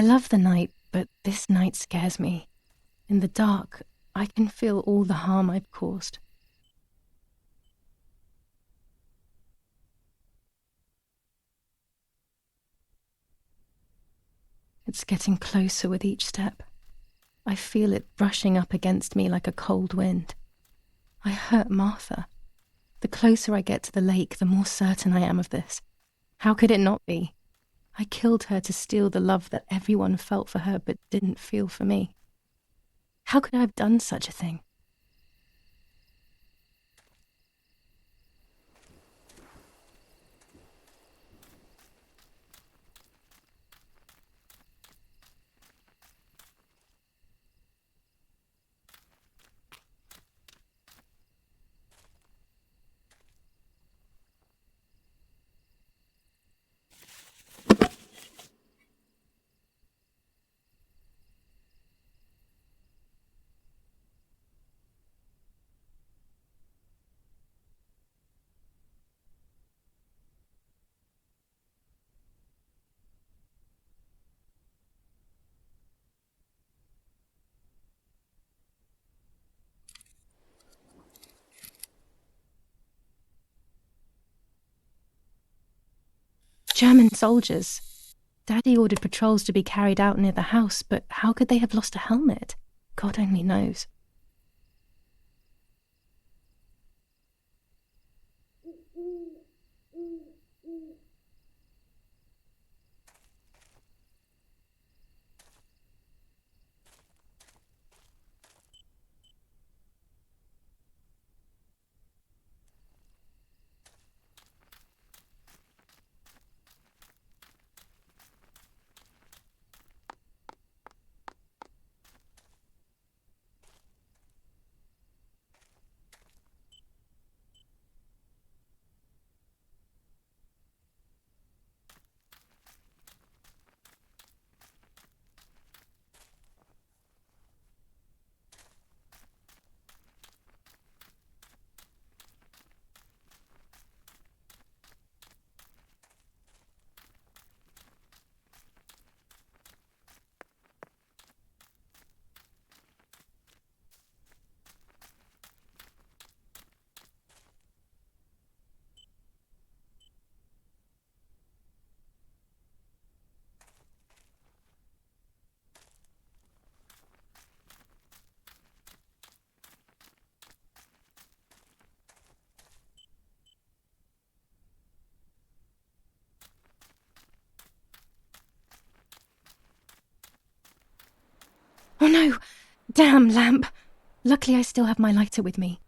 I love the night, but this night scares me. In the dark, I can feel all the harm I've caused. It's getting closer with each step. I feel it brushing up against me like a cold wind. I hurt Martha. The closer I get to the lake, the more certain I am of this. How could it not be? I killed her to steal the love that everyone felt for her but didn't feel for me. How could I have done such a thing? German soldiers. Daddy ordered patrols to be carried out near the house, but how could they have lost a helmet? God only knows. Oh no! Damn lamp! Luckily I still have my lighter with me.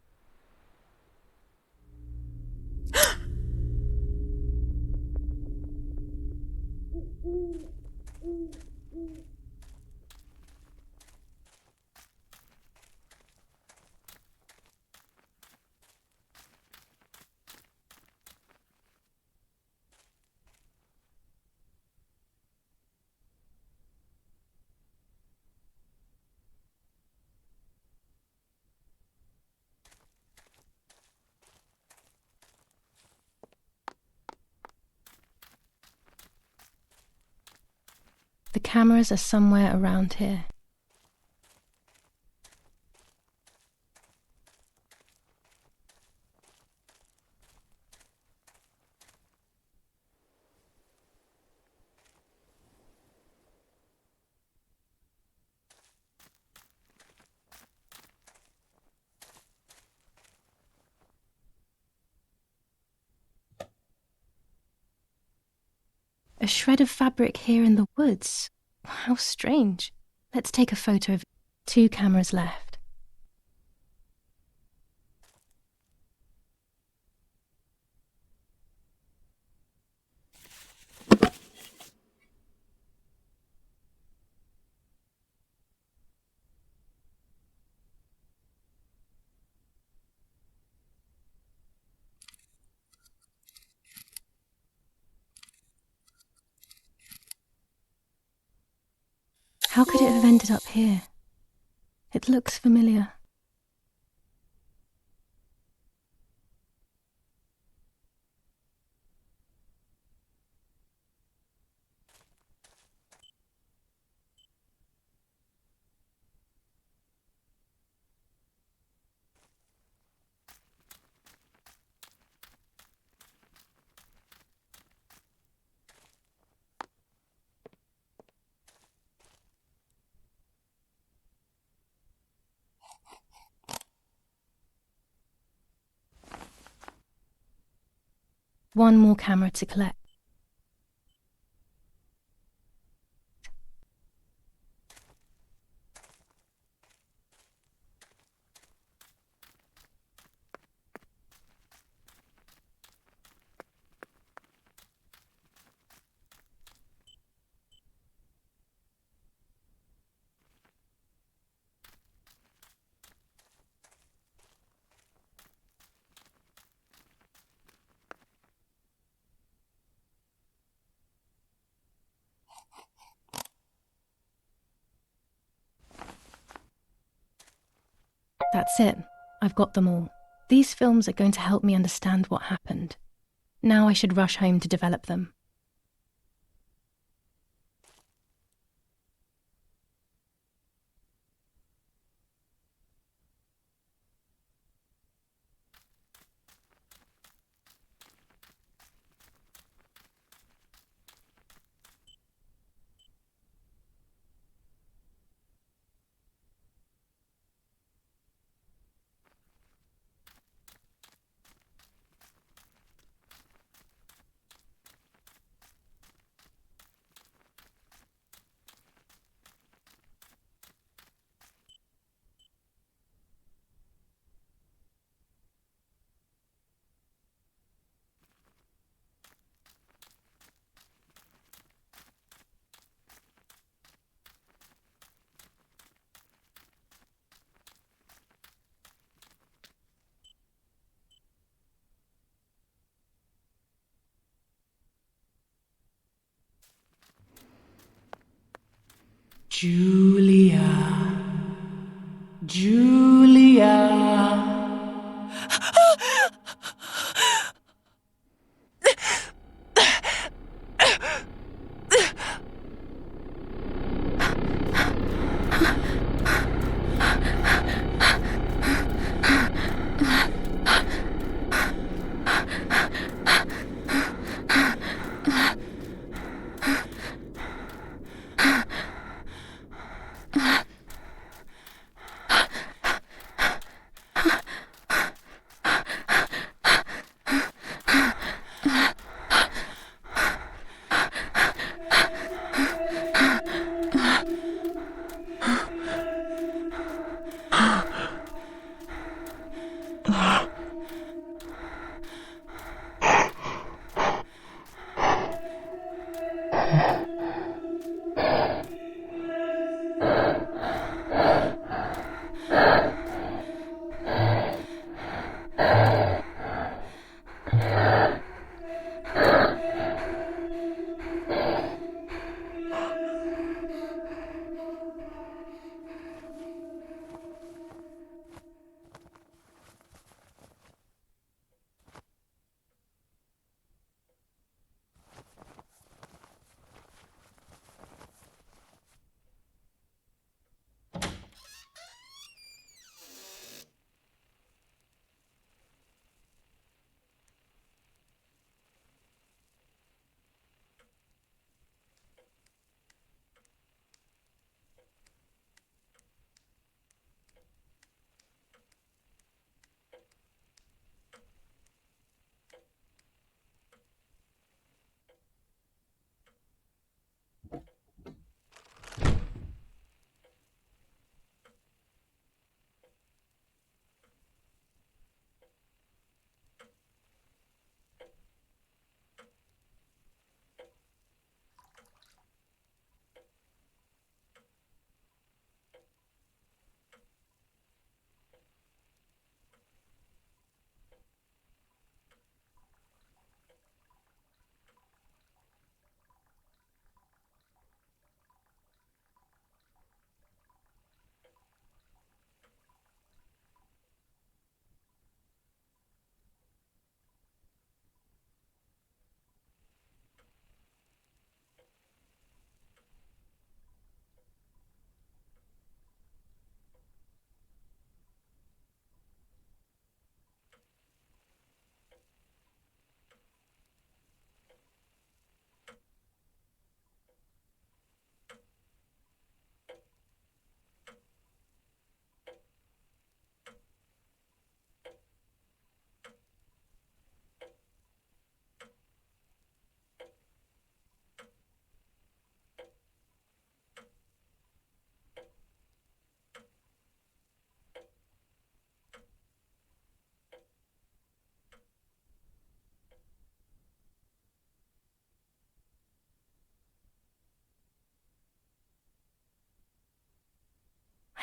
The cameras are somewhere around here. A shred of fabric here in the woods. How strange. Let's take a photo of it. 2 cameras left. How could it have ended up here? It looks familiar. One more camera to collect. That's it. I've got them all. These films are going to help me understand what happened. Now I should rush home to develop them. Giulia. Giulia.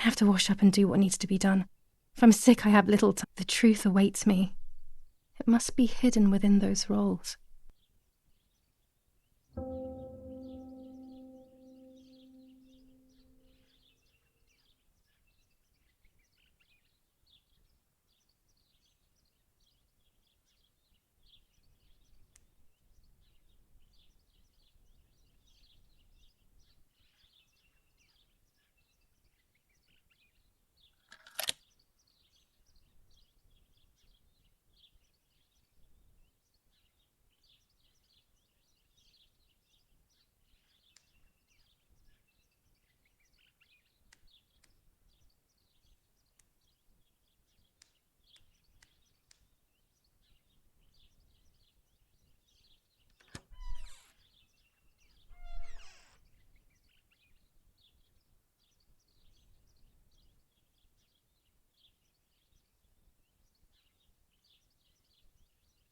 I have to wash up and do what needs to be done. If I'm sick, I have little time. The truth awaits me. It must be hidden within those rolls.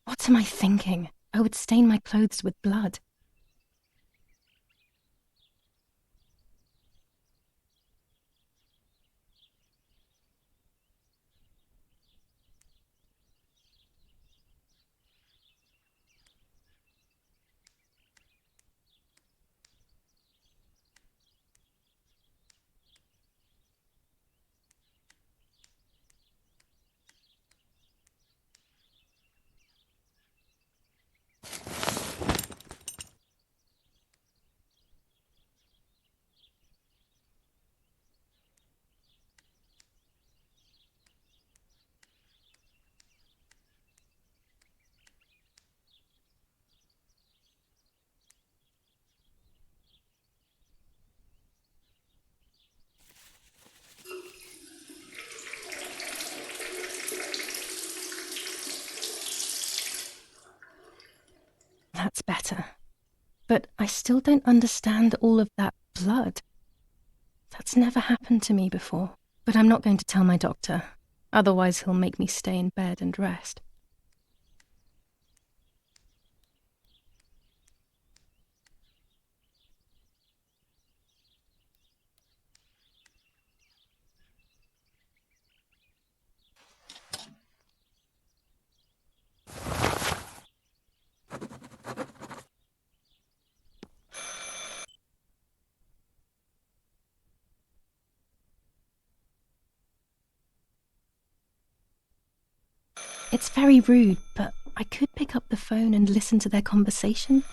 What am I thinking? I would stain my clothes with blood. That's better. But I still don't understand all of that blood. That's never happened to me before. But I'm not going to tell my doctor. Otherwise he'll make me stay in bed and rest. It's very rude, but I could pick up the phone and listen to their conversation.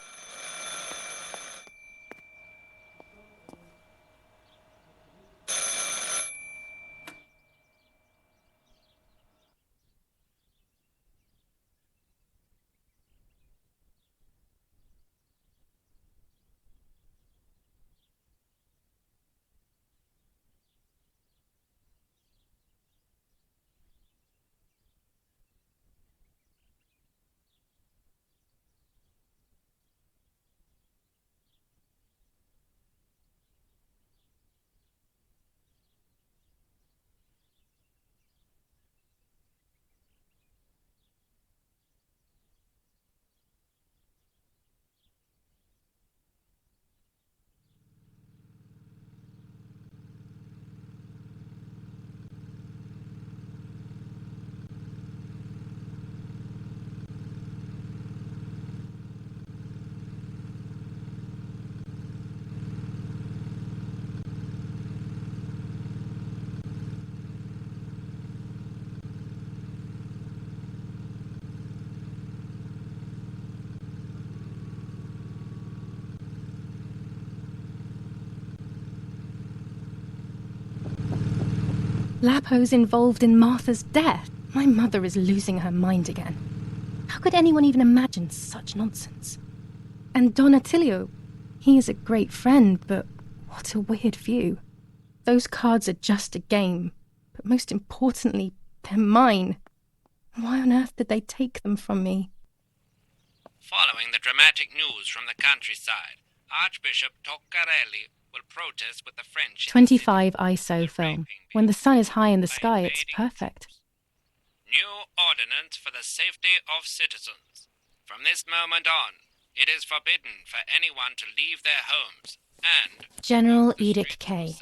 Lapo's involved in Martha's death. My mother is losing her mind again. How could anyone even imagine such nonsense? And Don Attilio, he is a great friend, but what a weird view. Those cards are just a game, but most importantly, they're mine. Why on earth did they take them from me? Following the dramatic news from the countryside, Archbishop Toccarelli will protest with the French. 25 ISO film. When the sun is high in the sky, it's perfect. New ordinance for the safety of citizens. From this moment on, it is forbidden for anyone to leave their homes and... General Edict K.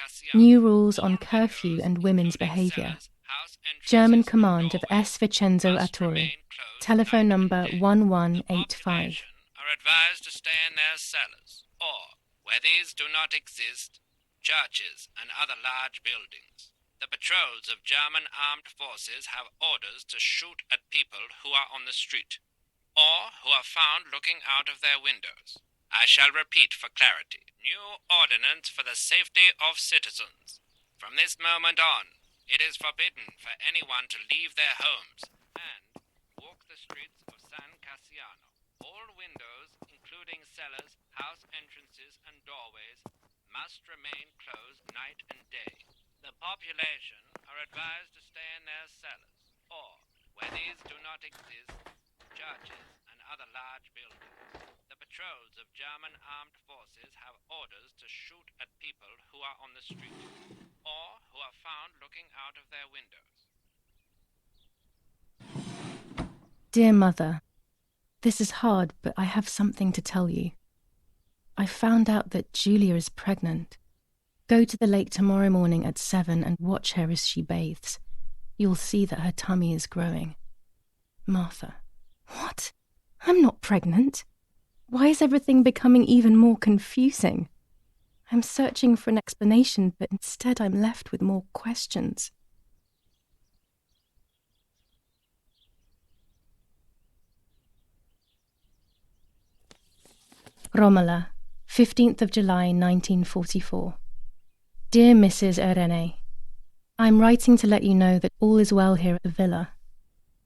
Cassiano. New rules All on curfew windows, and women's including behaviour. cellars, house entrances, German and command of doorways, S. Vincenzo must Arturi. remain closed Telephone night and number day. The 1185. population are advised to stay in their cellars, or, where these do not exist, churches and other large buildings. The patrols of German armed forces have orders to shoot at people who are on the street, or who are found looking out of their windows. I shall repeat for clarity. New ordinance for the safety of citizens. From this moment on, it is forbidden for anyone to leave their homes and walk the streets of San Cassiano. All windows, including cellars, house entrances, and doorways, must remain closed night and day. The population are advised to stay in their cellars, or, where these do not exist, churches and other large buildings. The patrols of German armed forces have orders to shoot at people who are on the street, or who are found looking out of their windows. Dear Mother, this is hard, but I have something to tell you. I found out that Giulia is pregnant. Go to the lake tomorrow morning at 7 and watch her as she bathes. You'll see that her tummy is growing. Martha. What? I'm not pregnant. Why is everything becoming even more confusing? I'm searching for an explanation, but instead I'm left with more questions. Romola, 15th of July 1944. Dear Mrs. Irene, I'm writing to let you know that all is well here at the villa.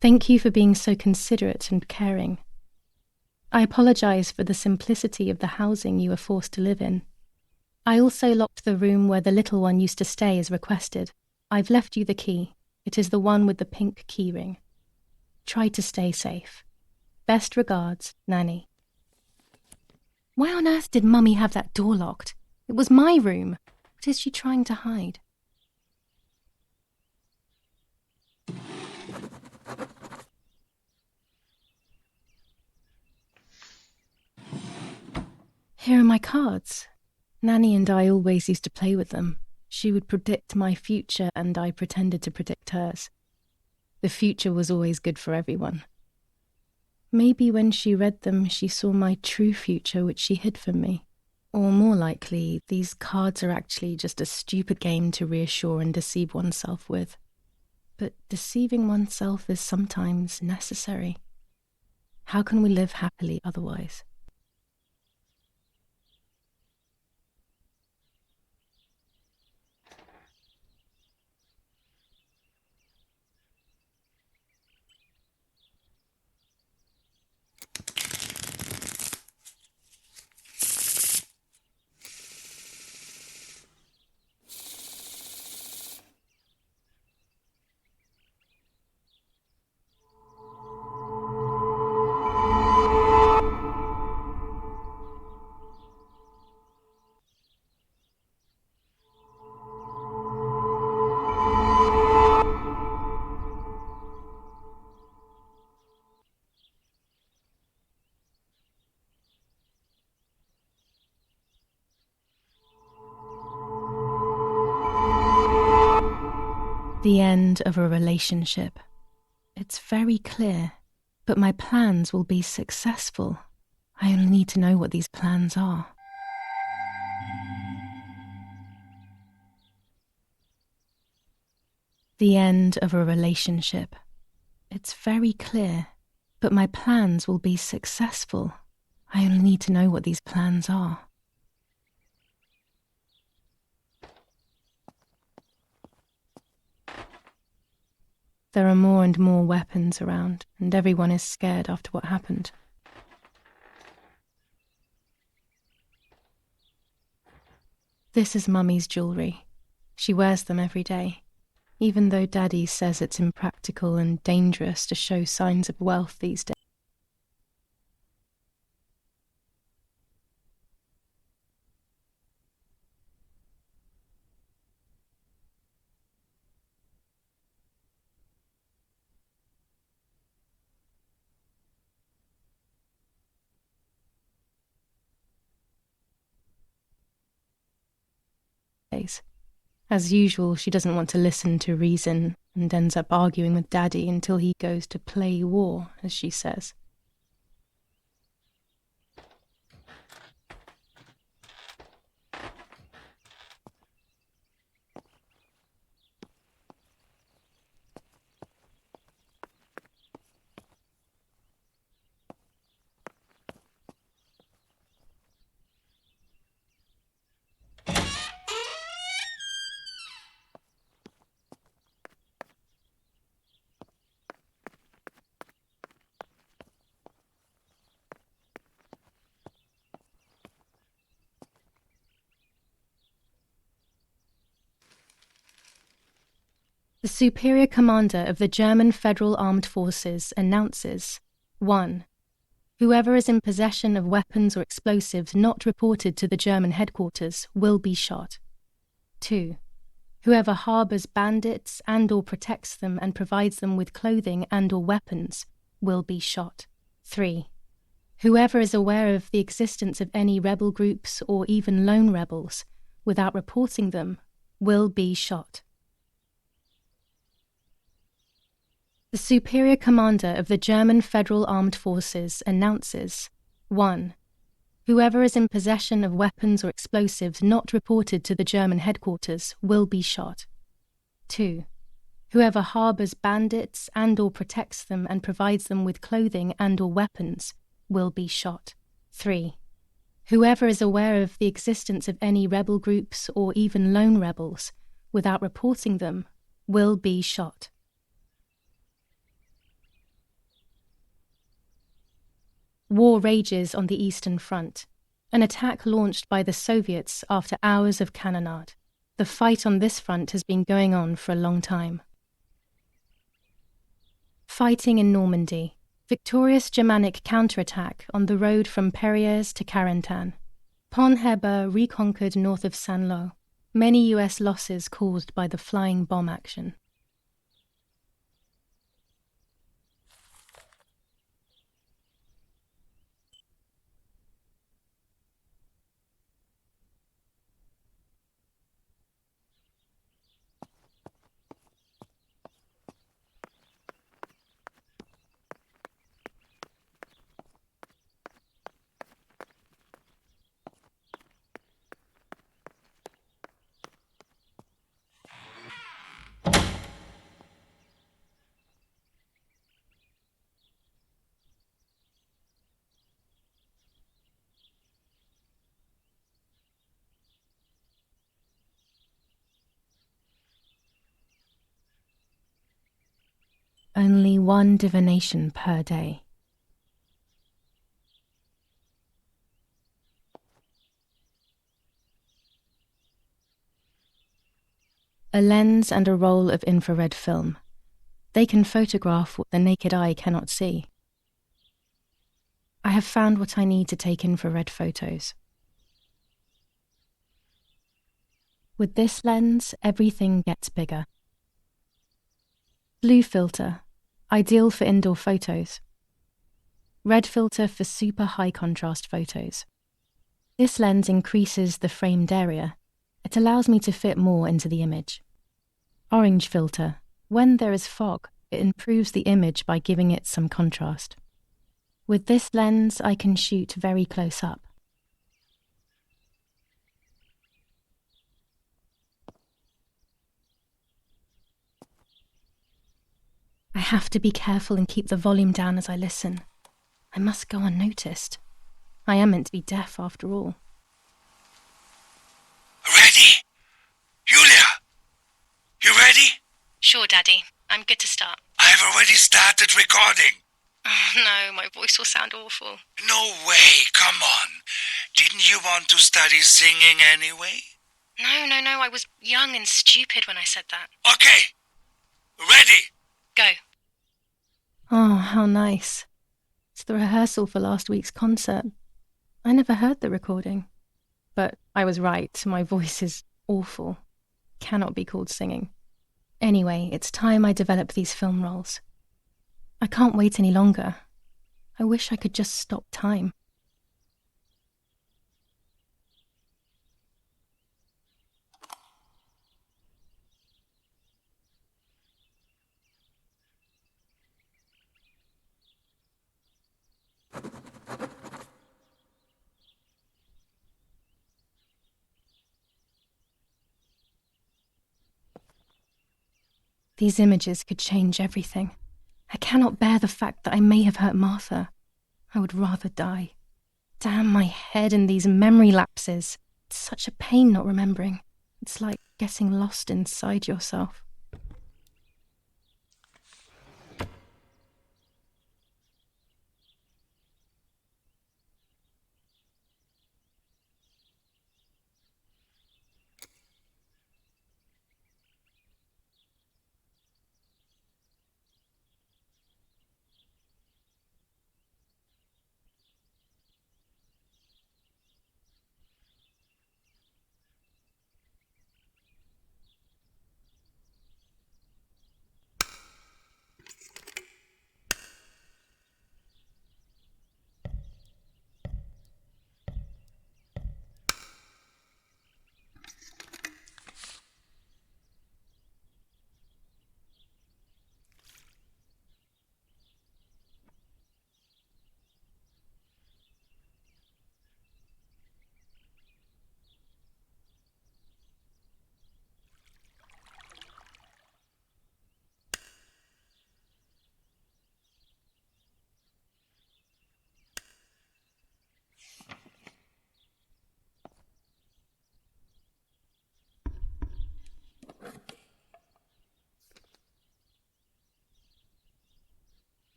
Thank you for being so considerate and caring. I apologise for the simplicity of the housing you were forced to live in. I also locked the room where the little one used to stay as requested. I've left you the key. It is the one with the pink keyring. Try to stay safe. Best regards, Nanny. Why on earth did Mummy have that door locked? It was my room. What is she trying to hide? Here are my cards. Nanny and I always used to play with them. She would predict my future and I pretended to predict hers. The future was always good for everyone. Maybe when she read them, she saw my true future which she hid from me. Or more likely, these cards are actually just a stupid game to reassure and deceive oneself with. But deceiving oneself is sometimes necessary. How can we live happily otherwise? The end of a relationship. It's very clear, but my plans will be successful. I only need to know what these plans are. The end of a relationship. It's very clear, but my plans will be successful. I only need to know what these plans are. There are more and more weapons around, and everyone is scared after what happened. This is Mummy's jewellery. She wears them every day, even though Daddy says it's impractical and dangerous to show signs of wealth these days. As usual, she doesn't want to listen to reason and ends up arguing with Daddy until he goes to play war, as she says. The superior commander of the German Federal Armed Forces announces 1. Whoever is in possession of weapons or explosives not reported to the German headquarters will be shot. 2. Whoever harbors bandits and/or protects them and provides them with clothing and/or weapons will be shot. 3. Whoever is aware of the existence of any rebel groups or even lone rebels without reporting them will be shot. The superior commander of the German Federal Armed Forces announces 1. Whoever is in possession of weapons or explosives not reported to the German headquarters will be shot. 2. Whoever harbors bandits and/or protects them and provides them with clothing and/or weapons will be shot. 3. Whoever is aware of the existence of any rebel groups or even lone rebels without reporting them will be shot. War rages on the Eastern Front, an attack launched by the Soviets after hours of cannonade. The fight on this front has been going on for a long time. Fighting in Normandy, victorious Germanic counterattack on the road from Perrières to Carentan. Pont Heber reconquered north of Saint-Lô. Many US losses caused by the flying bomb action. Only one divination per day. A lens and a roll of infrared film. They can photograph what the naked eye cannot see. I have found what I need to take infrared photos. With this lens, everything gets bigger. Blue filter, ideal for indoor photos. Red filter for super high contrast photos. This lens increases the framed area. It allows me to fit more into the image. Orange filter, when there is fog, it improves the image by giving it some contrast. With this lens, I can shoot very close up. I have to be careful and keep the volume down as I listen. I must go unnoticed. I am meant to be deaf after all. Ready? Giulia! You ready? Sure, Daddy. I'm good to start. I've already started recording. Oh, no, my voice will sound awful. No way, come on. Didn't you want to study singing anyway? No, I was young and stupid when I said that. Okay. Ready? Go. Oh, how nice. It's the rehearsal for last week's concert. I never heard the recording. But I was right, my voice is awful. Cannot be called singing. Anyway, it's time I develop these film roles. I can't wait any longer. I wish I could just stop time. These images could change everything. I cannot bear the fact that I may have hurt Martha. I would rather die. Damn my head and these memory lapses. It's such a pain not remembering. It's like getting lost inside yourself.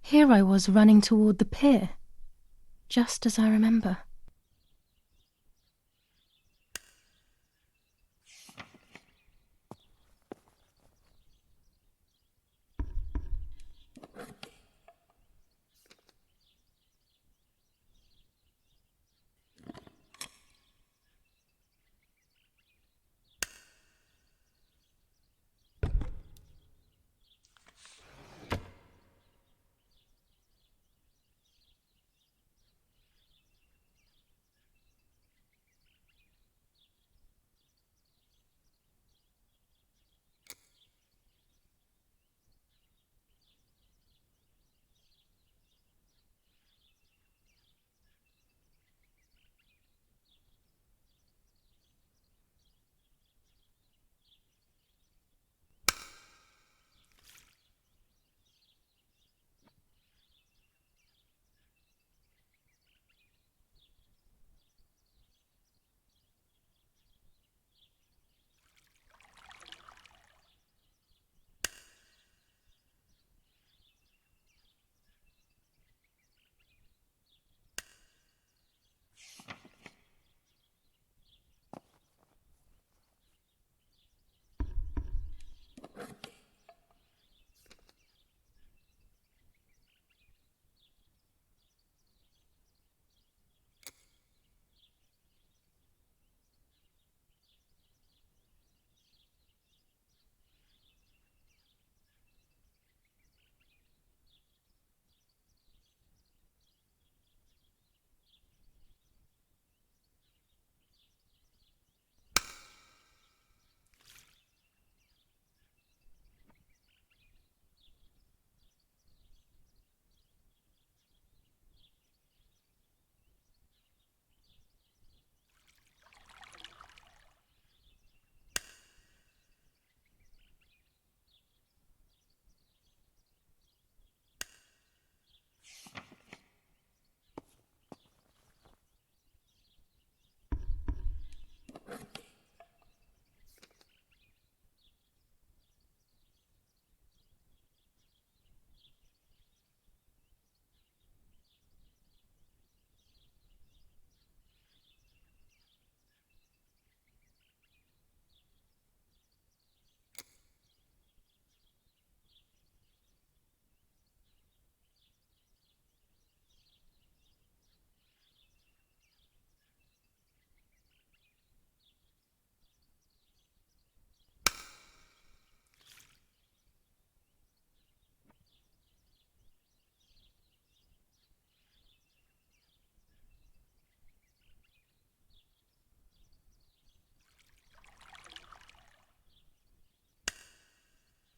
Here I was running toward the pier, just as I remember.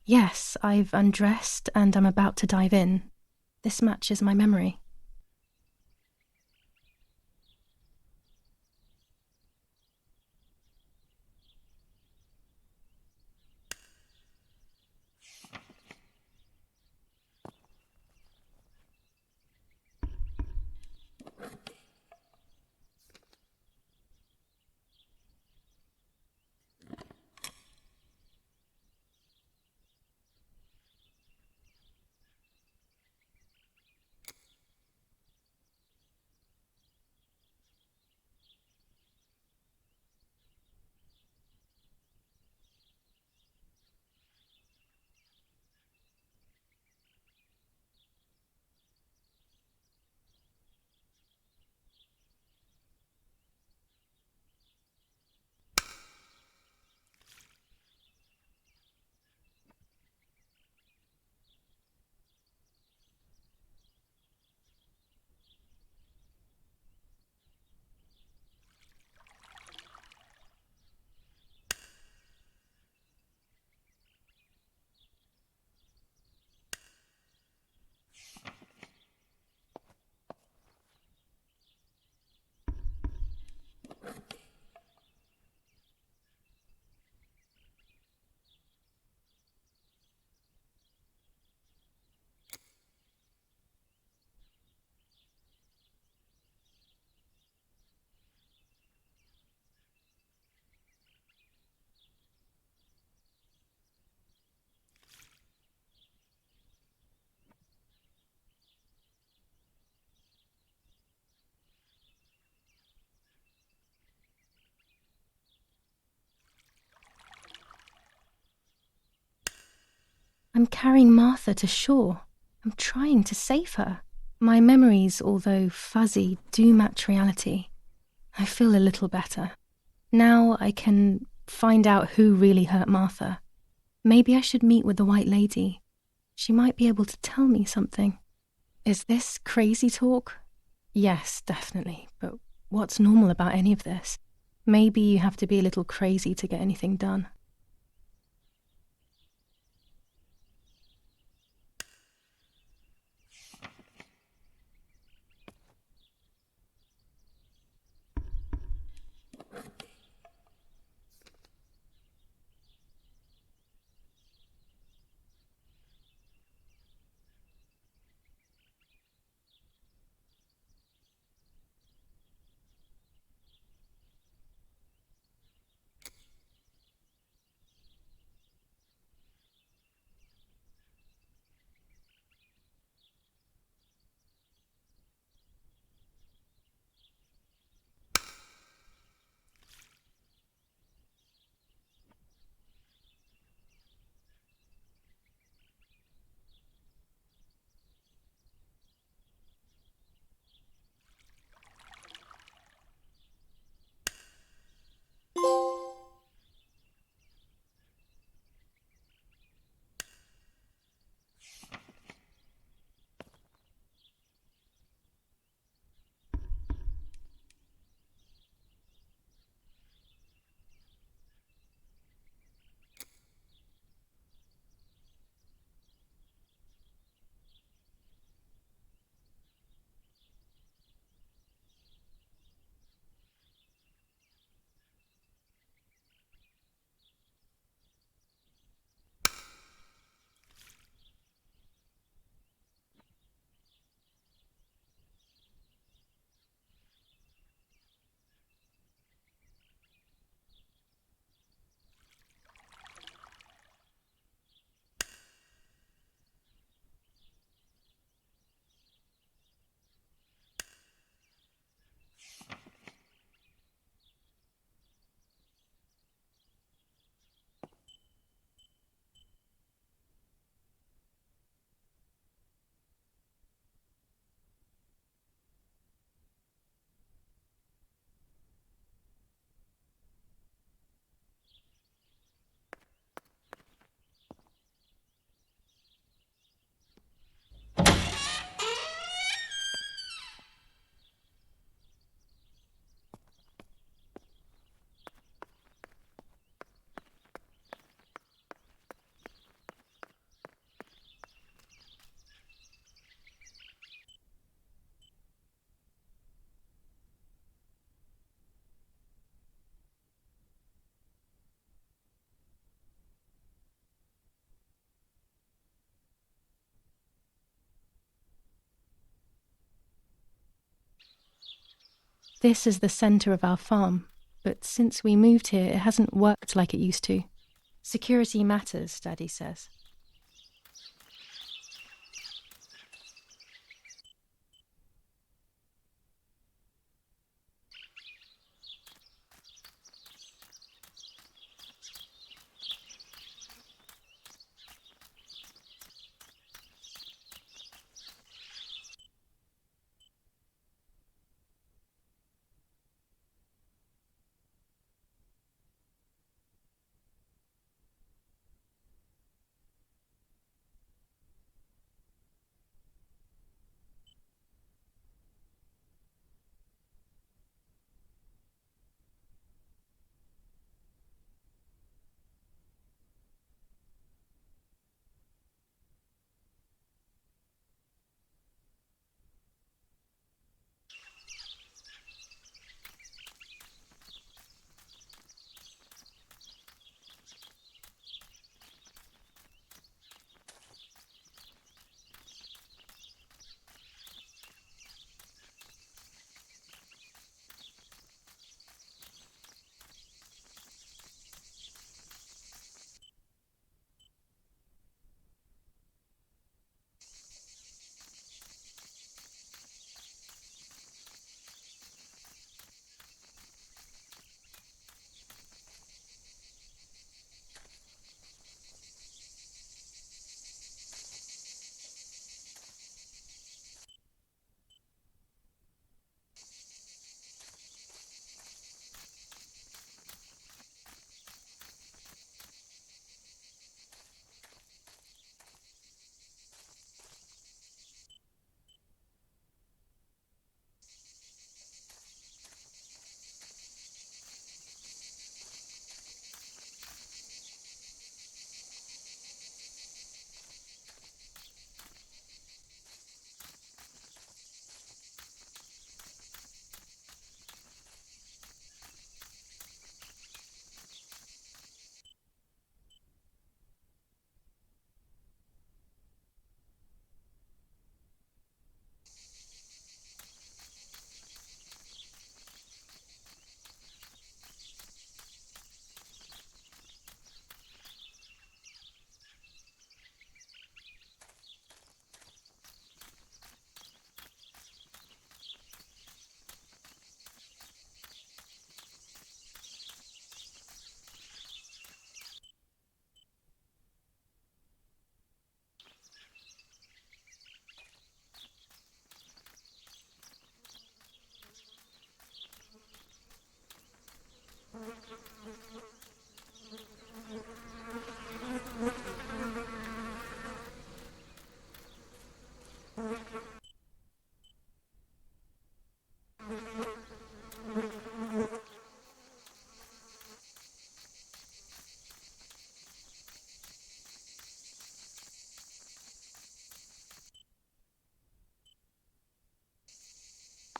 Yes, I've undressed and I'm about to dive in. This matches my memory. I'm carrying Martha to shore. I'm trying to save her. My memories, although fuzzy, do match reality. I feel a little better. Now I can find out who really hurt Martha. Maybe I should meet with the White Lady. She might be able to tell me something. Is this crazy talk? Yes, definitely. But what's normal about any of this? Maybe you have to be a little crazy to get anything done. This is the centre of our farm, but since we moved here, it hasn't worked like it used to. Security matters, Daddy says.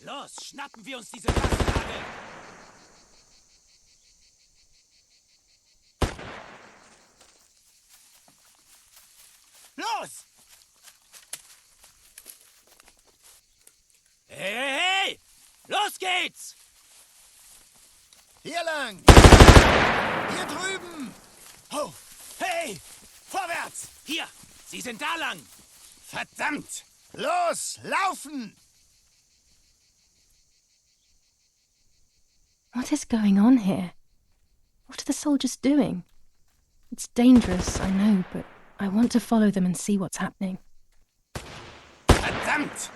Los, schnappen wir uns diese Bastarde! Los! Hey, hey, hey! Los geht's! Hier lang! Hier drüben! Oh, hey! Vorwärts! Hier! Sie sind da lang! Verdammt! Los, laufen! What is going on here? What are the soldiers doing? It's dangerous, I know, but I want to follow them and see what's happening. Verdammt!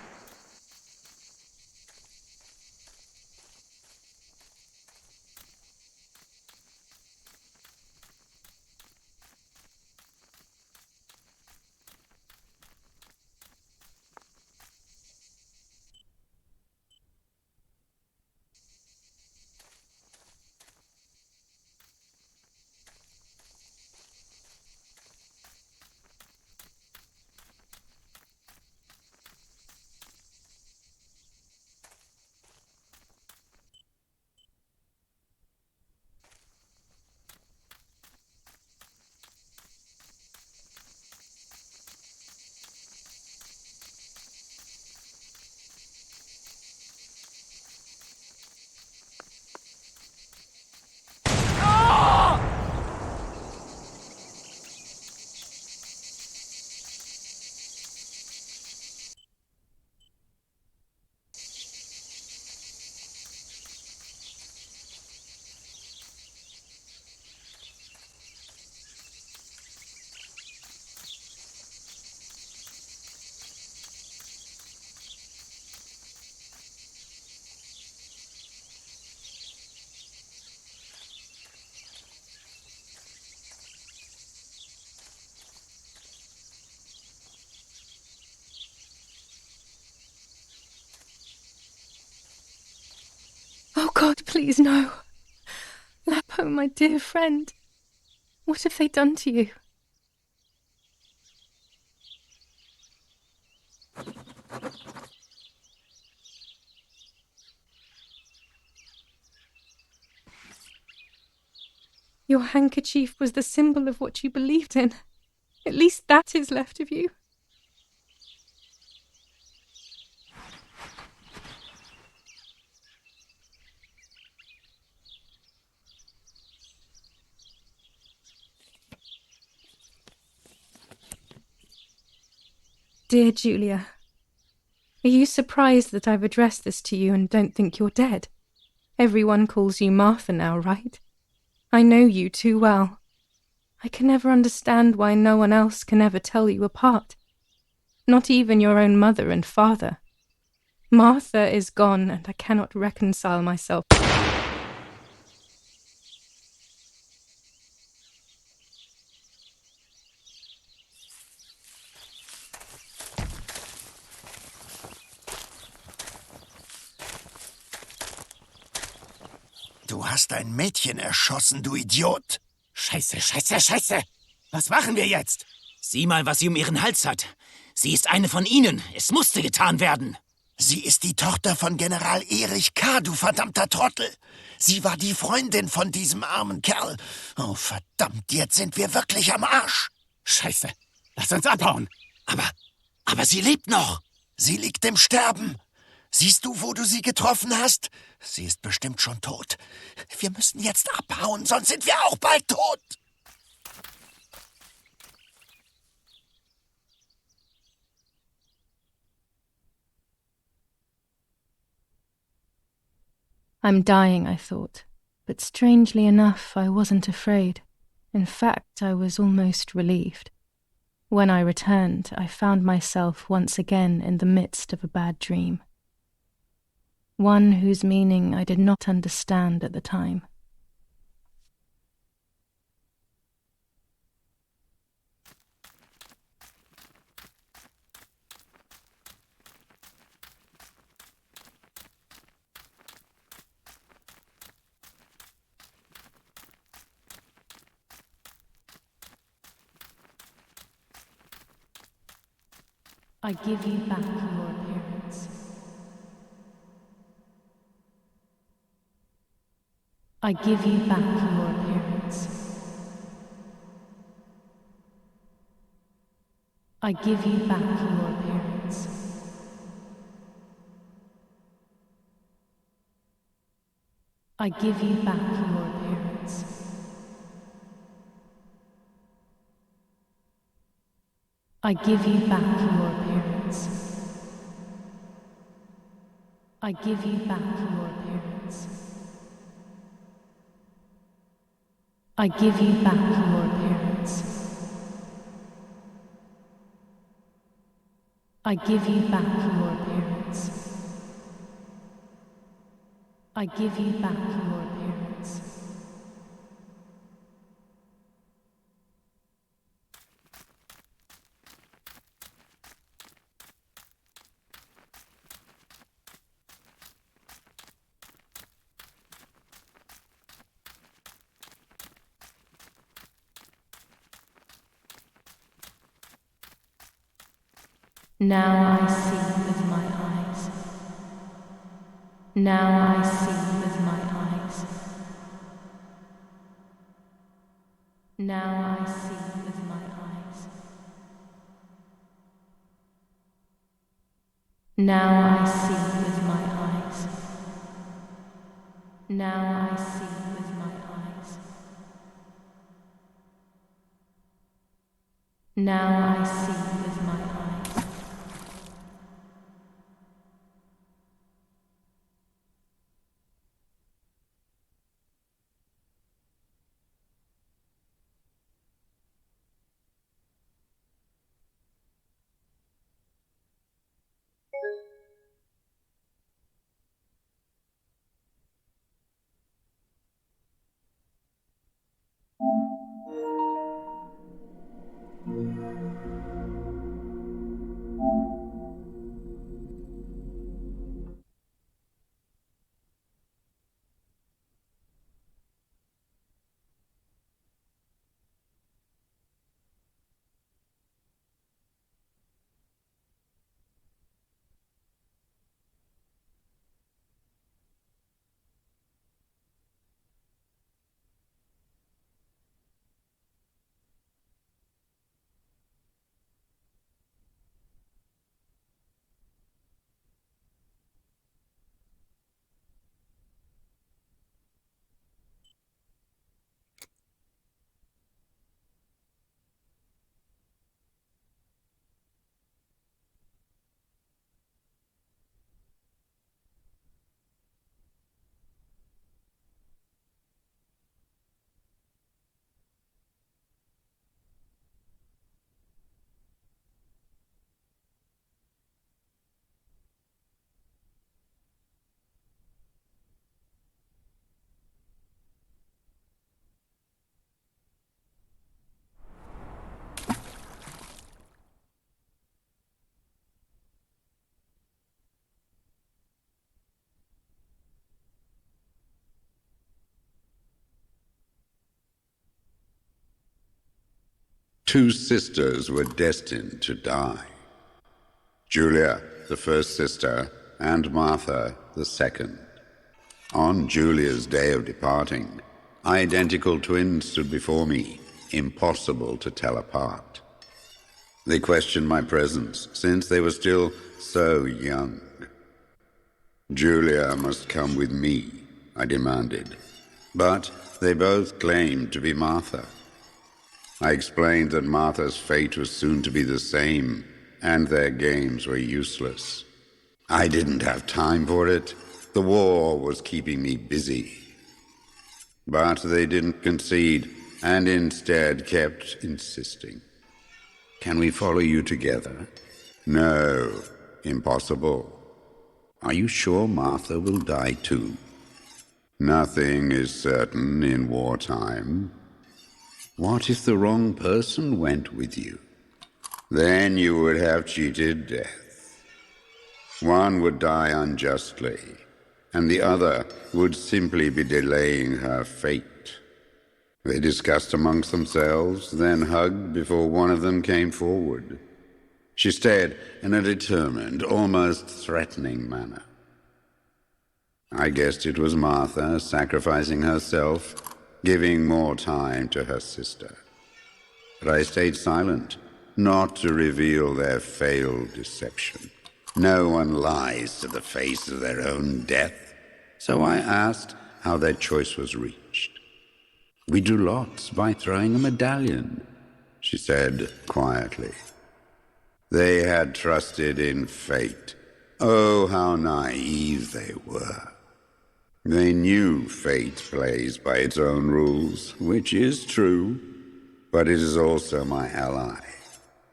God, please, no. Lapo, my dear friend. What have they done to you? Your handkerchief was the symbol of what you believed in. At least that is left of you. Dear Giulia, are you surprised that I've addressed this to you and don't think you're dead? Everyone calls you Martha now, right? I know you too well. I can never understand why no one else can ever tell you apart. Not even your own mother and father. Martha is gone, and I cannot reconcile myself. Du hast ein Mädchen erschossen, du Idiot. Scheiße, scheiße, scheiße! Was machen wir jetzt? Sieh mal, was sie um ihren Hals hat. Sie ist eine von ihnen. Es musste getan werden. Sie ist die Tochter von General Erich K., du verdammter Trottel. Sie war die Freundin von diesem armen Kerl. Oh, verdammt, jetzt sind wir wirklich am Arsch. Scheiße. Lass uns abhauen. Aber sie lebt noch. Sie liegt im Sterben. Siehst du, wo du sie getroffen hast? Sie ist bestimmt schon tot. Wir müssen jetzt abhauen, sonst sind wir auch bald tot. I'm dying, I thought, but strangely enough, I wasn't afraid. In fact, I was almost relieved. When I returned, I found myself once again in the midst of a bad dream. One whose meaning I did not understand at the time. I give you back your appearance. I give you back your appearance. I give you back your appearance. I give you back your appearance. I give you back your appearance. I give you back your appearance. I give you back your appearance. I give you back your appearance. I give you back your appearance. Now I see with my eyes. Now I see with my eyes. Now I see with my eyes. Now I see with my eyes. Now I see with my eyes. Now I see with my eyes. Two sisters were destined to die. Giulia, the first sister, and Martha, the second. On Giulia's day of departing, identical twins stood before me, impossible to tell apart. They questioned my presence, since they were still so young. Giulia must come with me, I demanded, but they both claimed to be Martha. I explained that Martha's fate was soon to be the same, and their games were useless. I didn't have time for it. The war was keeping me busy. But they didn't concede, and instead kept insisting. Can we follow you together? No, impossible. Are you sure Martha will die too? Nothing is certain in wartime. What if the wrong person went with you? Then you would have cheated death. One would die unjustly, and the other would simply be delaying her fate. They discussed amongst themselves, then hugged before one of them came forward. She stared in a determined, almost threatening manner. I guessed it was Martha sacrificing herself, giving more time to her sister. But I stayed silent, not to reveal their failed deception. No one lies to the face of their own death, so I asked how their choice was reached. We drew lots by throwing a medallion, she said quietly. They had trusted in fate. Oh, how naive they were. They knew fate plays by its own rules, which is true, but it is also my ally.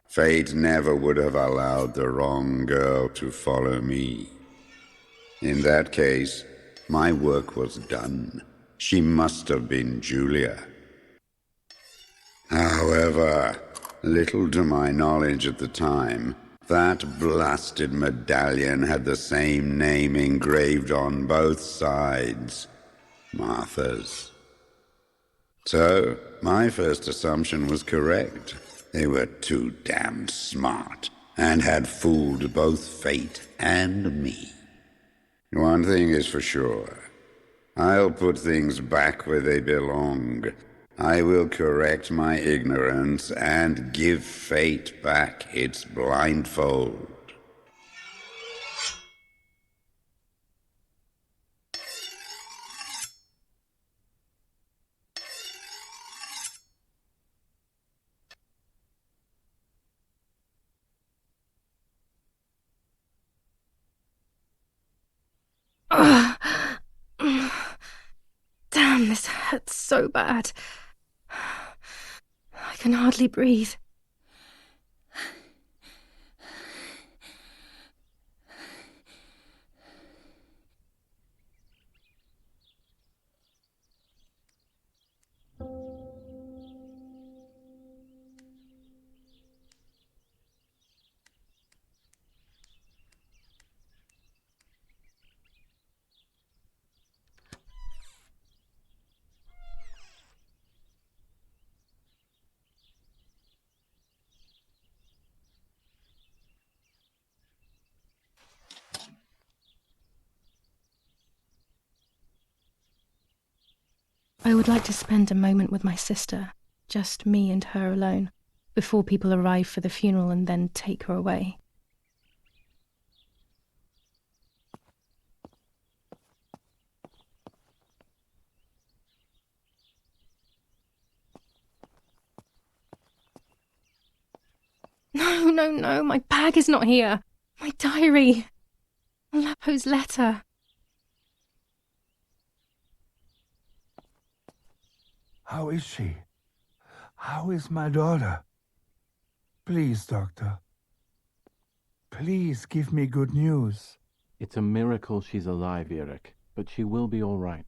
Fate never would have allowed the wrong girl to follow me. In that case, my work was done. She must have been Giulia. However, little to my knowledge at the time, that blasted medallion had the same name engraved on both sides, Martha's. So, my first assumption was correct. They were too damn smart, and had fooled both fate and me. One thing is for sure. I'll put things back where they belong. I will correct my ignorance and give fate back its blindfold. Damn, this hurts so bad. I can hardly breathe. I would like to spend a moment with my sister, just me and her alone, before people arrive for the funeral and then take her away. No, my bag is not here. My diary. Lapo's letter. How is she? How is my daughter? Please, doctor. Please give me good news. It's a miracle she's alive, Erich, but she will be all right.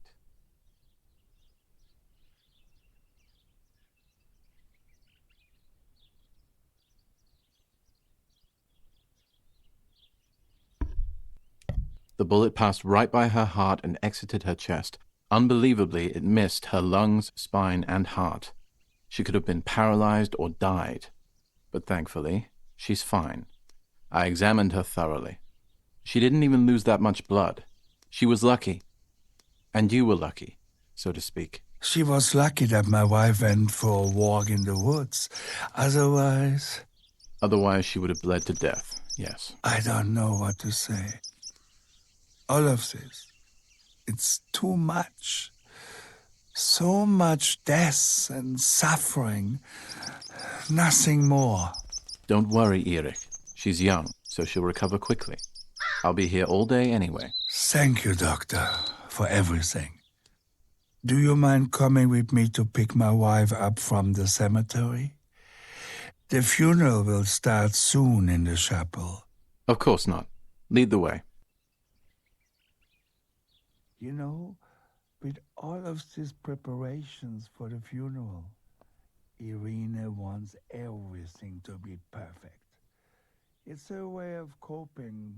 The bullet passed right by her heart and exited her chest. Unbelievably, it missed her lungs, spine, and heart. She could have been paralyzed or died. But thankfully, she's fine. I examined her thoroughly. She didn't even lose that much blood. She was lucky. And you were lucky, so to speak. She was lucky that my wife went for a walk in the woods. Otherwise, Otherwise, she would have bled to death, yes. I don't know what to say. All of this, it's too much. So much death and suffering. Nothing more. Don't worry, Erich. She's young, so she'll recover quickly. I'll be here all day anyway. Thank you, Doctor, for everything. Do you mind coming with me to pick my wife up from the cemetery? The funeral will start soon in the chapel. Of course not. Lead the way. You know, with all of these preparations for the funeral, Irene wants everything to be perfect. It's her way of coping,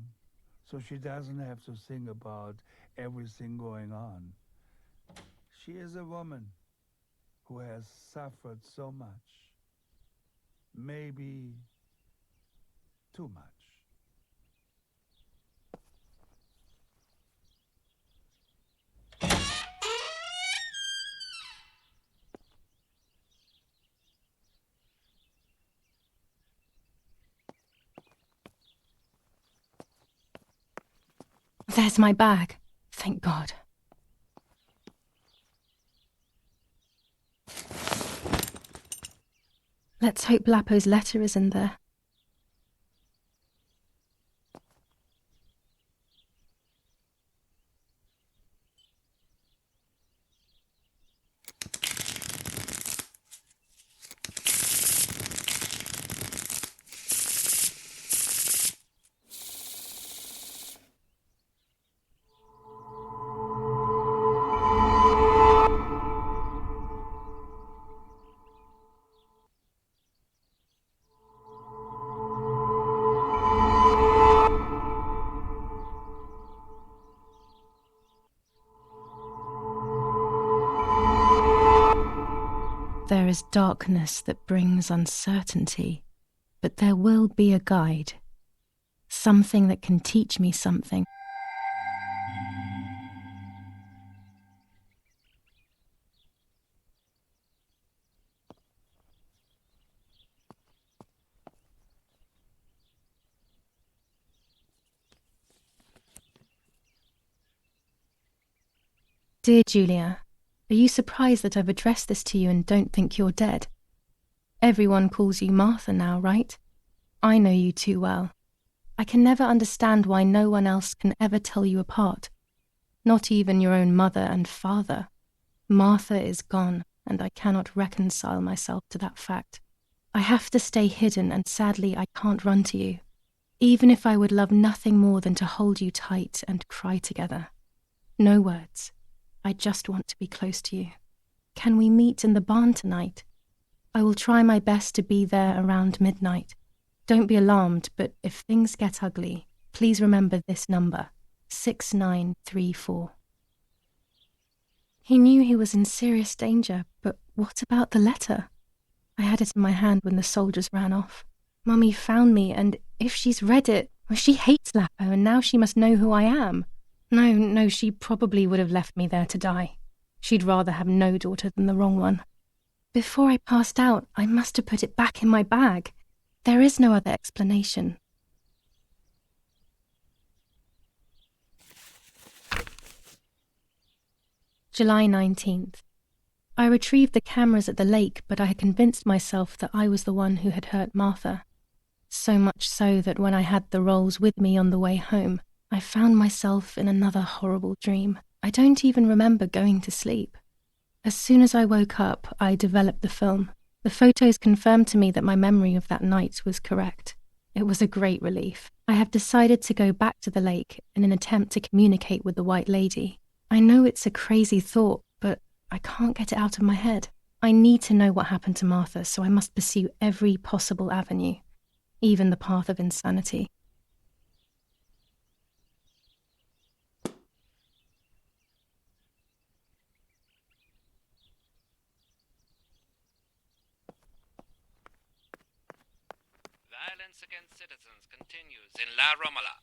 so she doesn't have to think about everything going on. She is a woman who has suffered so much. Maybe too much. There's my bag. Thank God. Let's hope Lapo's letter is in there. There is darkness that brings uncertainty, but there will be a guide. Something that can teach me something. Dear Giulia, are you surprised that I've addressed this to you and don't think you're dead? Everyone calls you Martha now, right? I know you too well. I can never understand why no one else can ever tell you apart. Not even your own mother and father. Martha is gone, and I cannot reconcile myself to that fact. I have to stay hidden, and sadly I can't run to you. Even if I would love nothing more than to hold you tight and cry together. No words. I just want to be close to you. Can we meet in the barn tonight? I will try my best to be there around midnight. Don't be alarmed, but if things get ugly, please remember this number, 6934. He knew he was in serious danger, but what about the letter? I had it in my hand when the soldiers ran off. Mummy found me, and if she's read it, well, she hates Lapo, and now she must know who I am. No, she probably would have left me there to die. She'd rather have no daughter than the wrong one. Before I passed out, I must have put it back in my bag. There is no other explanation. July 19th. I retrieved the cameras at the lake, but I had convinced myself that I was the one who had hurt Martha. So much so that when I had the rolls with me on the way home, I found myself in another horrible dream. I don't even remember going to sleep. As soon as I woke up, I developed the film. The photos confirmed to me that my memory of that night was correct. It was a great relief. I have decided to go back to the lake in an attempt to communicate with the White Lady. I know it's a crazy thought, but I can't get it out of my head. I need to know what happened to Martha, so I must pursue every possible avenue, even the path of insanity. violence against citizens continues in La Romola,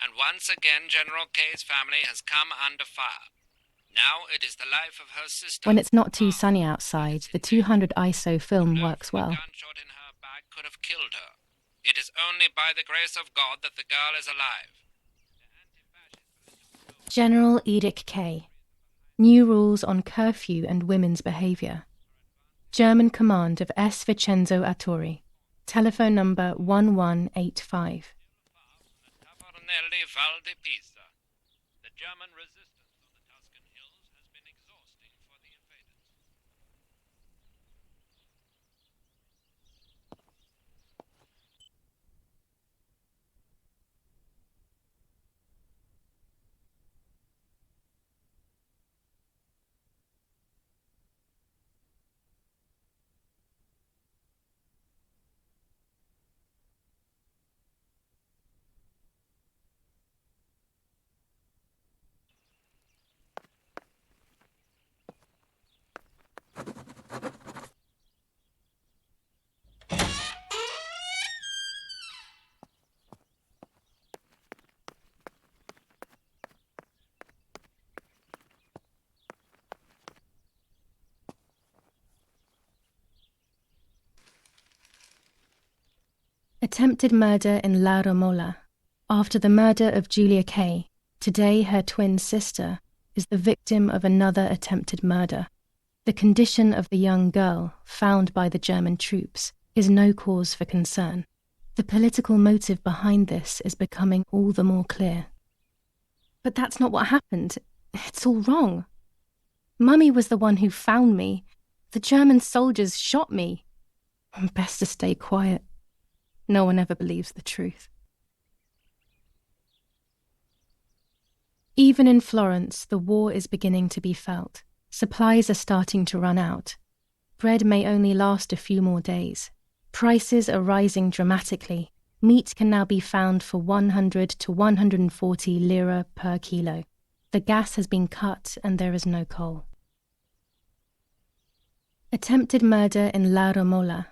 and once again General K's family has come under fire. Now it is the life of her sister. When it's not too sunny outside, the 200 ISO film works well. A gunshot in her back could have killed her. It is only by the grace of God that the girl is alive. General Erich K. New rules on curfew and women's behaviour. German command of S. Vincenzo Attori. Telephone number 1185. Tavornelli Val di Pisa. The German resistance on the Tuscan hills has been exhausting for the invaders. Attempted murder in La Romola. After the murder of Giulia K., today her twin sister is the victim of another attempted murder. The condition of the young girl, found by the German troops, is no cause for concern. The political motive behind this is becoming all the more clear. But that's not what happened. It's all wrong. Mummy was the one who found me. The German soldiers shot me. Best to stay quiet. No one ever believes the truth. Even in Florence, the war is beginning to be felt. Supplies are starting to run out. Bread may only last a few more days. Prices are rising dramatically. Meat can now be found for 100 to 140 lira per kilo. The gas has been cut and there is no coal. Attempted murder in La Romola.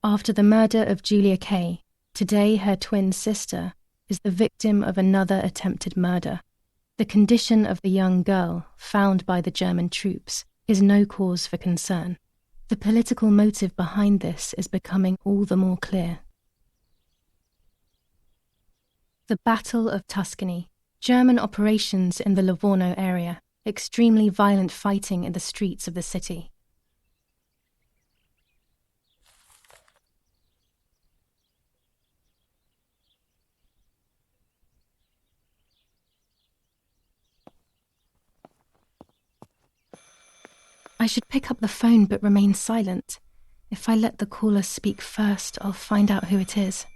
After the murder of Giulia K., today her twin sister is the victim of another attempted murder. The condition of the young girl, found by the German troops, is no cause for concern. The political motive behind this is becoming all the more clear. The Battle of Tuscany. German operations in the Livorno area. Extremely violent fighting in the streets of the city. I should pick up the phone but remain silent. If I let the caller speak first, I'll find out who it is.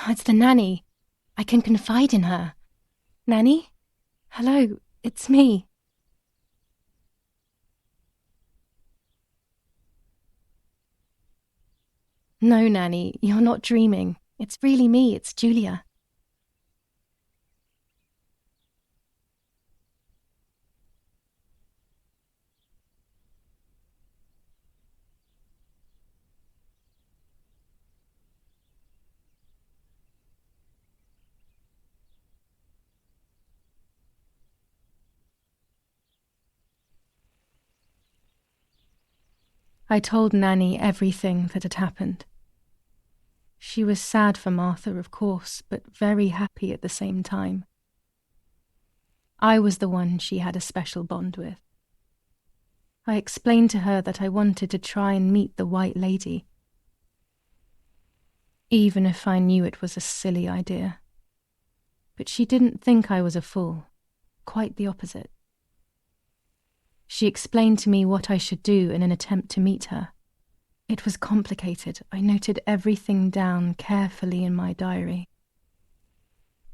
It's the nanny. I can confide in her. Nanny? Hello, it's me. No, Nanny, you're not dreaming. It's really me, it's Giulia. I told Nanny everything that had happened. She was sad for Martha, of course, but very happy at the same time. I was the one she had a special bond with. I explained to her that I wanted to try and meet the White Lady, even if I knew it was a silly idea. But she didn't think I was a fool, quite the opposite. She explained to me what I should do in an attempt to meet her. It was complicated. I noted everything down carefully in my diary.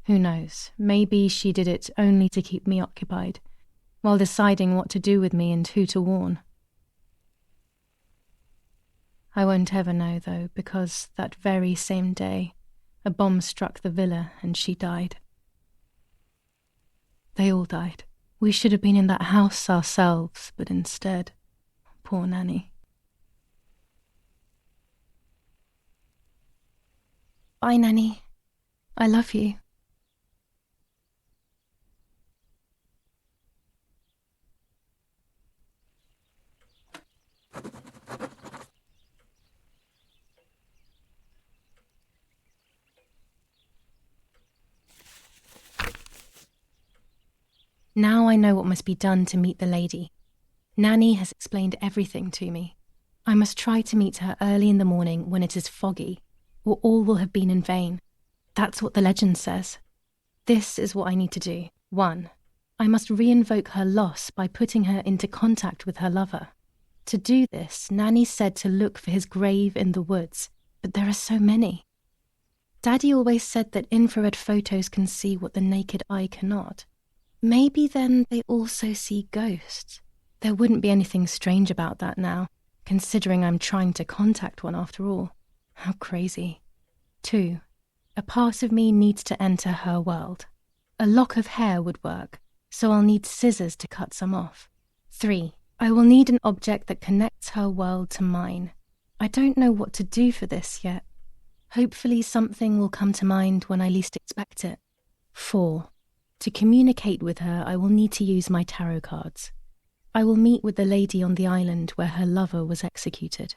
Who knows, maybe she did it only to keep me occupied, while deciding what to do with me and who to warn. I won't ever know, though, because that very same day, a bomb struck the villa and she died. They all died. We should have been in that house ourselves, but instead, poor Nanny. Bye, Nanny. I love you. Now I know what must be done to meet the lady. Nanny has explained everything to me. I must try to meet her early in the morning when it is foggy, or all will have been in vain. That's what the legend says. This is what I need to do. 1. I must reinvoke her loss by putting her into contact with her lover. To do this, Nanny said to look for his grave in the woods, but there are so many. Daddy always said that infrared photos can see what the naked eye cannot. Maybe then they also see ghosts. There wouldn't be anything strange about that now, considering I'm trying to contact one after all. How crazy. 2. A part of me needs to enter her world. A lock of hair would work, so I'll need scissors to cut some off. 3. I will need an object that connects her world to mine. I don't know what to do for this yet. Hopefully something will come to mind when I least expect it. 4. To communicate with her, I will need to use my tarot cards. I will meet with the lady on the island where her lover was executed.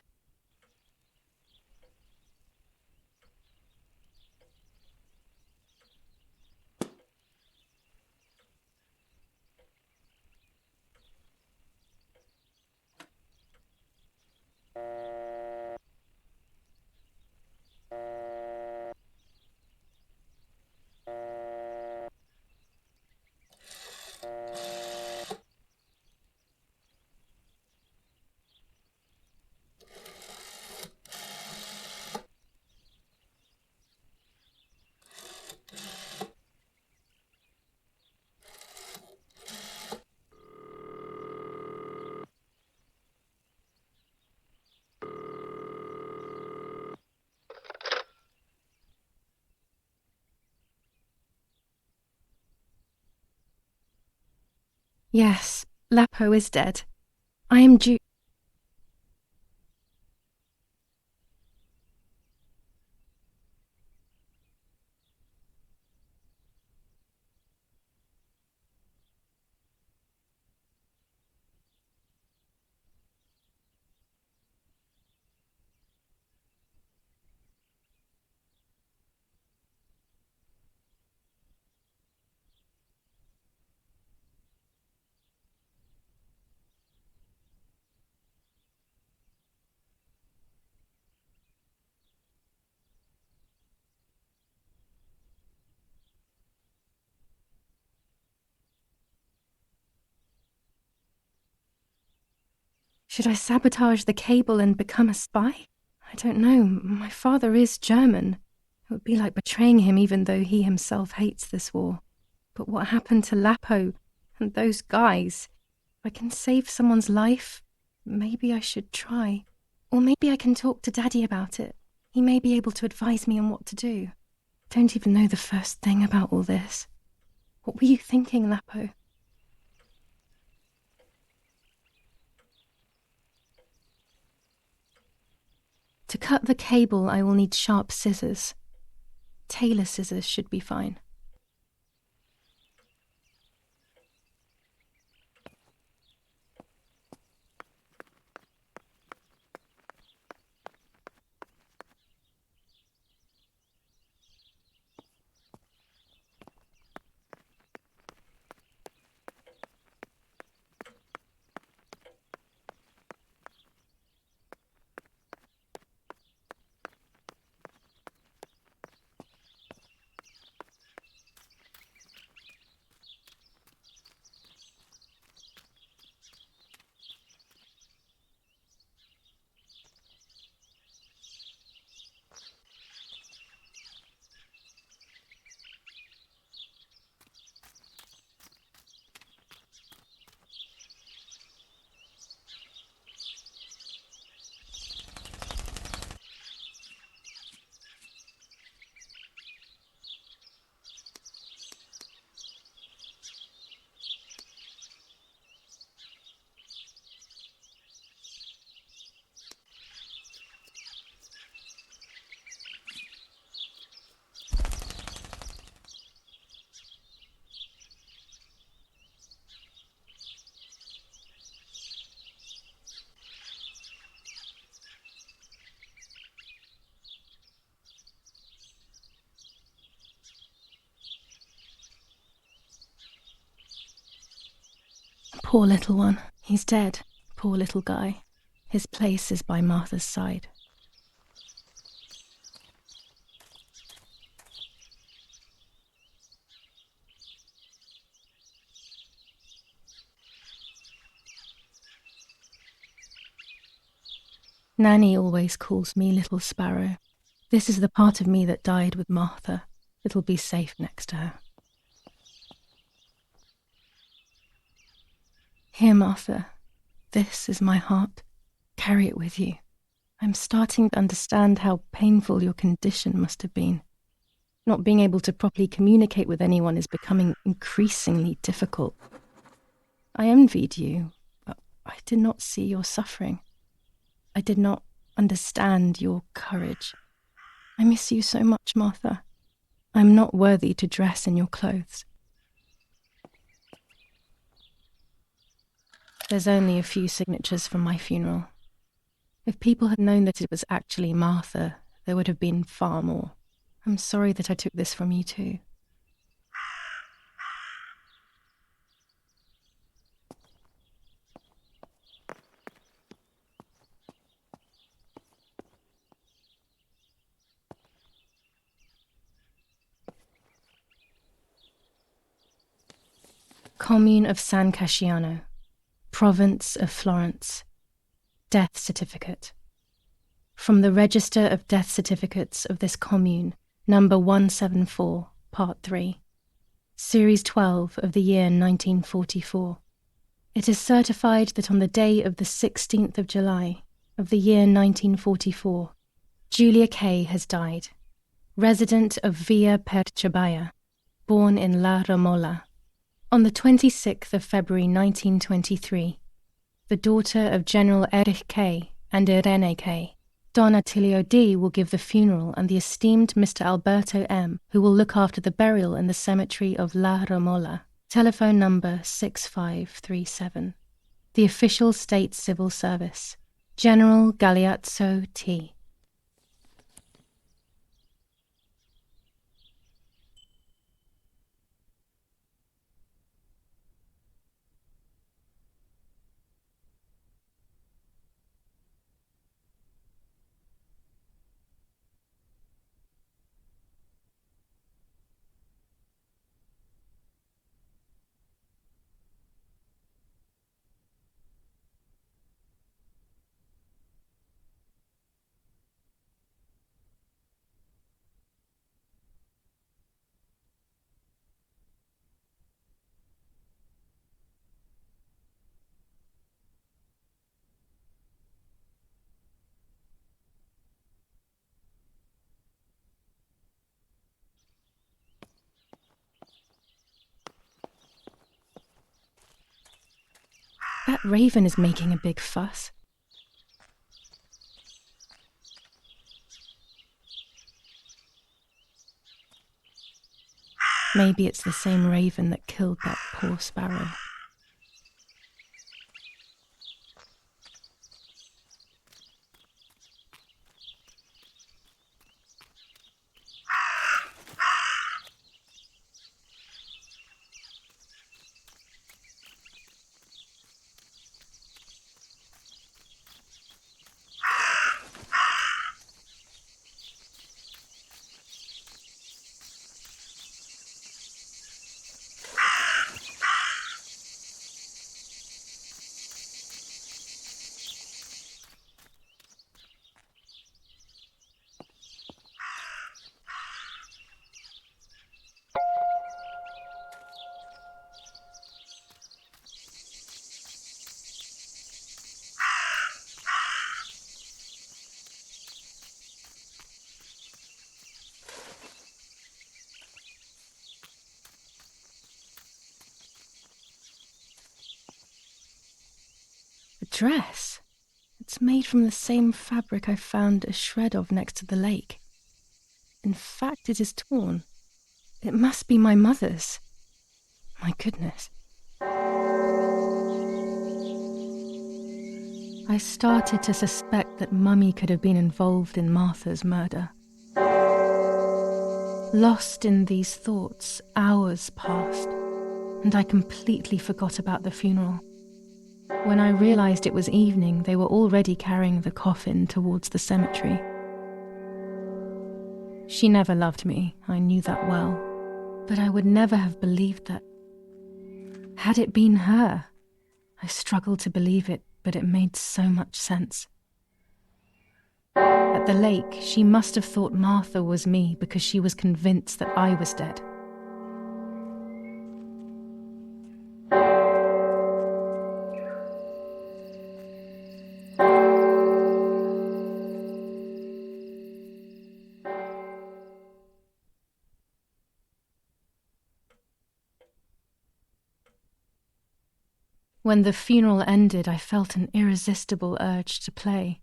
Yes, Lapo is dead. I am due. Should I sabotage the cable and become a spy? I don't know. My father is German. It would be like betraying him even though he himself hates this war. But what happened to Lapo and those guys? If I can save someone's life, maybe I should try. Or maybe I can talk to Daddy about it. He may be able to advise me on what to do. Don't even know the first thing about all this. What were you thinking, Lapo? To cut the cable, I will need sharp scissors. Tailor scissors should be fine. Poor little one. He's dead. Poor little guy. His place is by Martha's side. Nanny always calls me Little Sparrow. This is the part of me that died with Martha. It'll be safe next to her. Here, Martha. This is my heart. Carry it with you. I'm starting to understand how painful your condition must have been. Not being able to properly communicate with anyone is becoming increasingly difficult. I envied you, but I did not see your suffering. I did not understand your courage. I miss you so much, Martha. I'm not worthy to dress in your clothes. There's only a few signatures from my funeral. If people had known that it was actually Martha, there would have been far more. I'm sorry that I took this from you too. Commune of San Casciano, Province of Florence. Death certificate. From the Register of Death Certificates of this commune, number 174, part 3, series 12 of the year 1944. It is certified that on the day of the 16th of July of the year 1944, Giulia K. has died, resident of Via Perciabaya, born in La Romola. On the 26th of February 1923, the daughter of General Erich K. and Irene K., Don Attilio D. will give the funeral, and the esteemed Mr. Alberto M., who will look after the burial in the cemetery of La Romola. Telephone number 6537. The official state civil service. General Galeazzo T. That raven is making a big fuss. Maybe it's the same raven that killed that poor sparrow. A dress? It's made from the same fabric I found a shred of next to the lake. In fact, it is torn. It must be my mother's. My goodness. I started to suspect that Mummy could have been involved in Martha's murder. Lost in these thoughts, hours passed, and I completely forgot about the funeral. When I realized it was evening, they were already carrying the coffin towards the cemetery. She never loved me, I knew that well, but I would never have believed that. Had it been her? I struggled to believe it, but it made so much sense. At the lake, she must have thought Martha was me because she was convinced that I was dead. When the funeral ended, I felt an irresistible urge to play.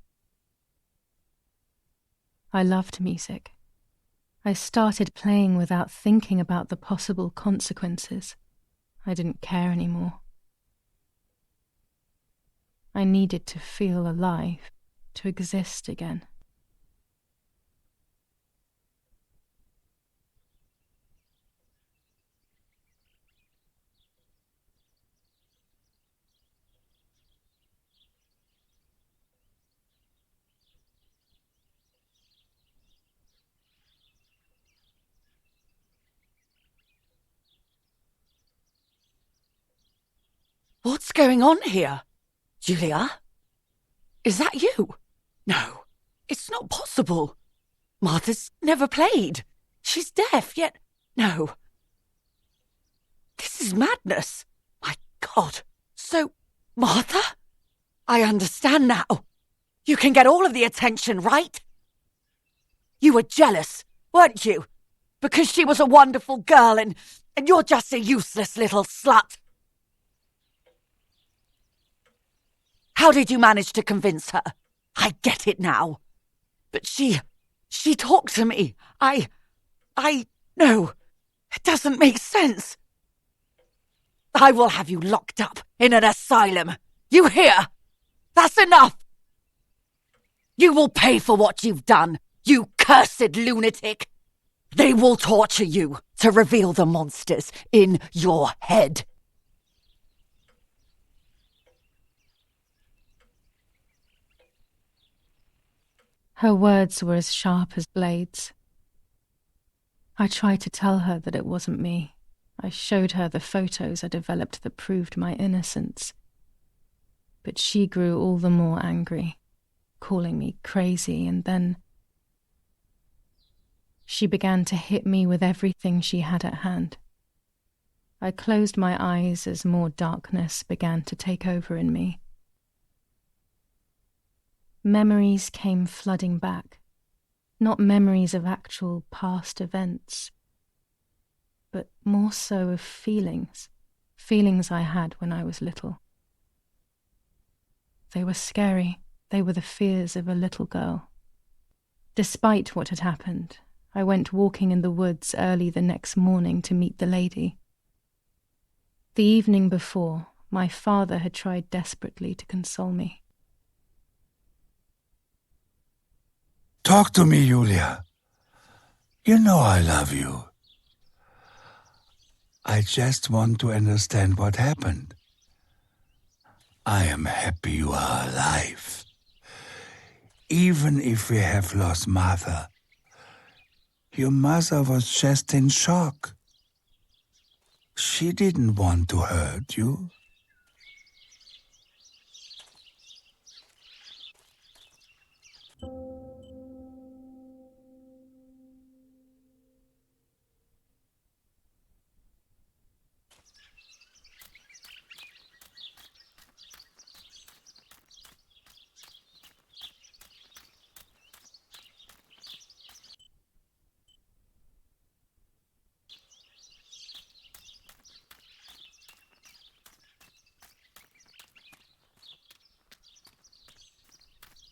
I loved music. I started playing without thinking about the possible consequences. I didn't care anymore. I needed to feel alive, to exist again. What's going on here? Giulia? Is that you? No, it's not possible. Martha's never played. She's deaf, yet... No. This is madness. My God. So, Martha? I understand now. You can get all of the attention, right? You were jealous, weren't you? Because she was a wonderful girl and you're just a useless little slut. How did you manage to convince her? I get it now. But she talked to me. No, it doesn't make sense. I will have you locked up in an asylum. You hear? That's enough. You will pay for what you've done, you cursed lunatic. They will torture you to reveal the monsters in your head. Her words were as sharp as blades. I tried to tell her that it wasn't me. I showed her the photos I developed that proved my innocence. But she grew all the more angry, calling me crazy, and then she began to hit me with everything she had at hand. I closed my eyes as more darkness began to take over in me. Memories came flooding back, not memories of actual past events, but more so of feelings I had when I was little. They were scary. They were the fears of a little girl. Despite what had happened, I went walking in the woods early the next morning to meet the lady. The evening before, my father had tried desperately to console me. Talk to me, Giulia. You know I love you. I just want to understand what happened. I am happy you are alive. Even if we have lost Martha, your mother was just in shock. She didn't want to hurt you.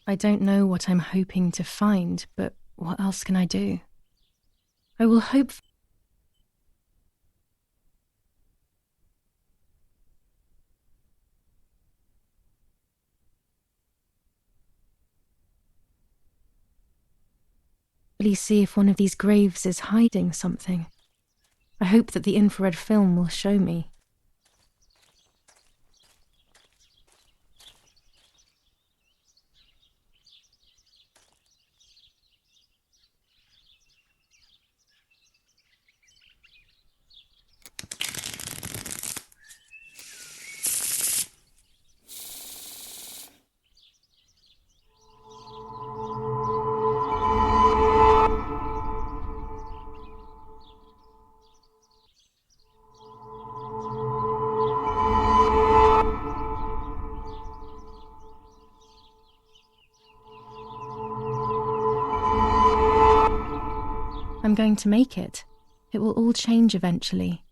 I don't know what I'm hoping to find, but what else can I do? I will hopefully see if one of these graves is hiding something. I hope that the infrared film will show me. I'm going to make it. It will all change eventually.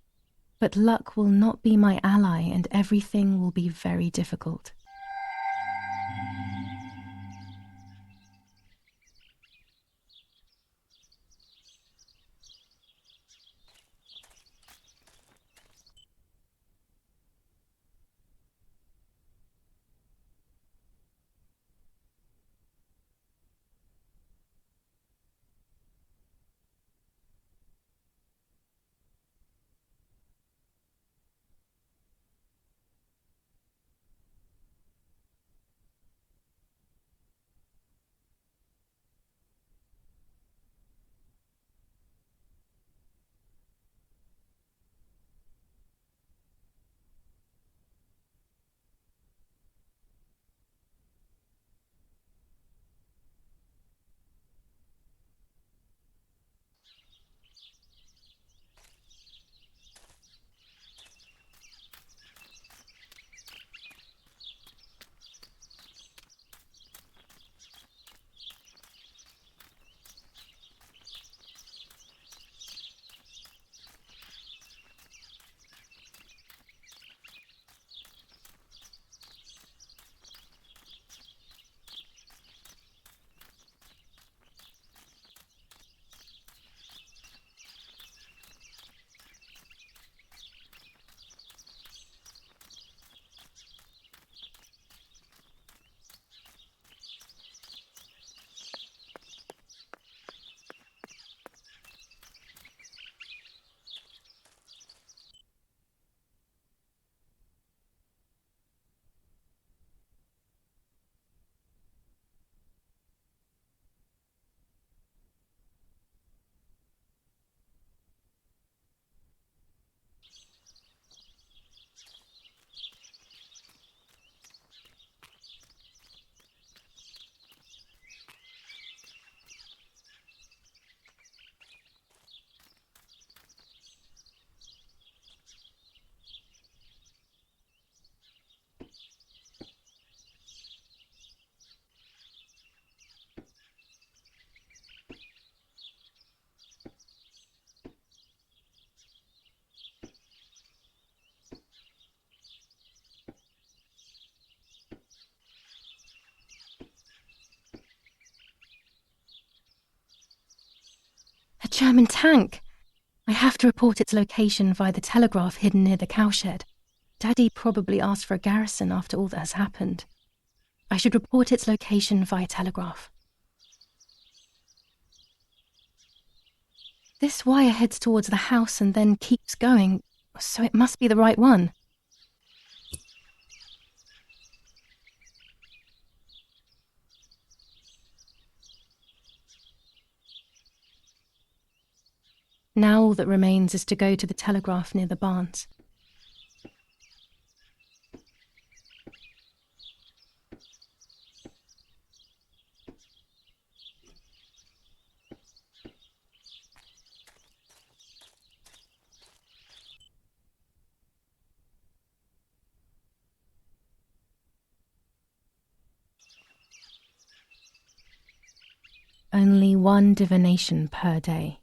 But luck will not be my ally, and everything will be very difficult. A German tank! I have to report its location via the telegraph hidden near the cowshed. Daddy probably asked for a garrison after all that has happened. I should report its location via telegraph. This wire heads towards the house and then keeps going, so it must be the right one. Now all that remains is to go to the telegraph near the barns. Only one divination per day.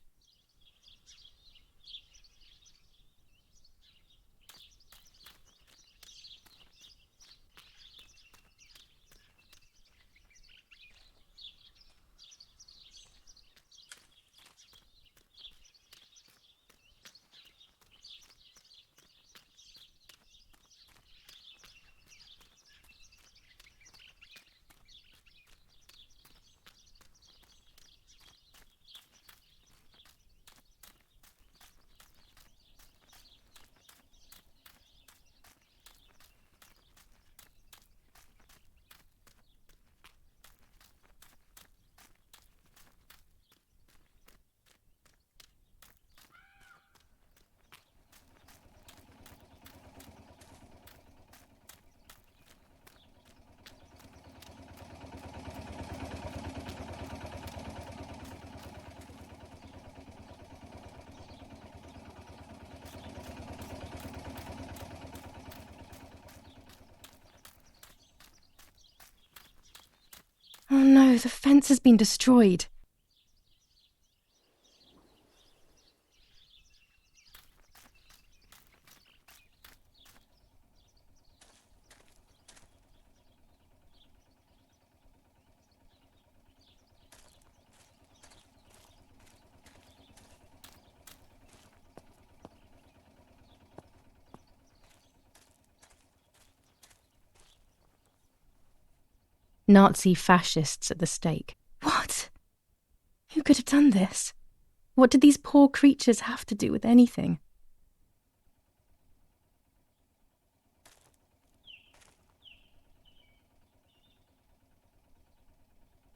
Oh no, the fence has been destroyed. Nazi fascists at the stake. What? Who could have done this? What did these poor creatures have to do with anything?